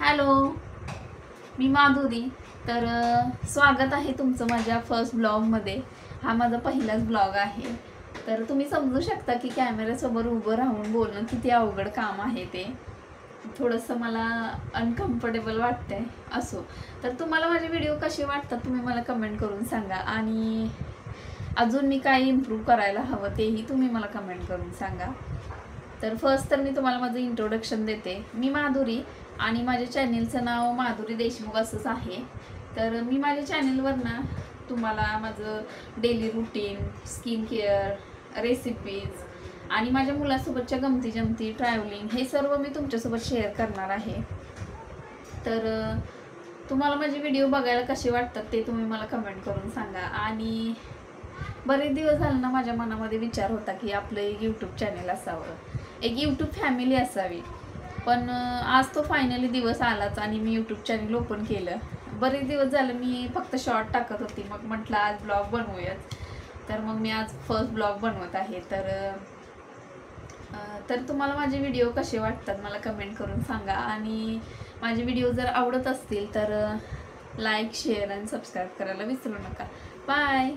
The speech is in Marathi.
हॅलो, मी माधुरी. तर स्वागत आहे तुमचं माझ्या फर्स्ट ब्लॉगमध्ये. हा माझा पहिलाच ब्लॉग आहे. तर तुम्ही समजू शकता की कॅमेऱ्यासमोर उभं राहून बोलणं किती अवघड काम आहे ते. थोडंसं मला अनकम्फर्टेबल वाटतंय. असो, तर तुम्हाला माझे व्हिडिओ कसे वाटतात तुम्ही मला कमेंट करून सांगा. आणि अजून मी काय इम्प्रूव्ह करायला हवं तेही तुम्ही मला कमेंट करून सांगा. तर फर्स्ट तर मी तुम्हाला माझं इंट्रोडक्शन देते. मी माधुरी आणि माझ्या चॅनेलचं नाव माधुरी देशमुख असंच आहे. तर मी माझ्या चॅनेलवर ना तुम्हाला माझं daily routine, skin care, recipes आणि माझ्या मुलासोबतच्या गमती जमती, ट्रॅव्हलिंग हे सर्व मी तुमच्यासोबत शेअर करणार आहे. तर तुम्हाला माझे व्हिडिओ बघायला कसे वाटतात ते तुम्ही मला कमेंट करून सांगा. आणि बरेच दिवस झाले ना माझ्या मनामध्ये विचार होता की आपलं एक यूट्यूब चॅनेल असावं, एक यूट्यूब फॅमिली असावी. पण आज तो फायनली दिवस आलाच आणि मी यूट्यूब चॅनल ओपन केलं. बरेच दिवस झालं मी फक्त शॉर्ट टाकत होती. मग म्हटलं आज ब्लॉग बनवूयात. तर मग मी आज फर्स्ट ब्लॉग बनवत आहे. तर तुम्हाला माझे व्हिडिओ कसे वाटतात मला कमेंट करून सांगा. आणि माझे व्हिडिओ जर आवडत असतील तर लाईक, शेअर आणि सबस्क्राईब करायला विसरू नका. बाय.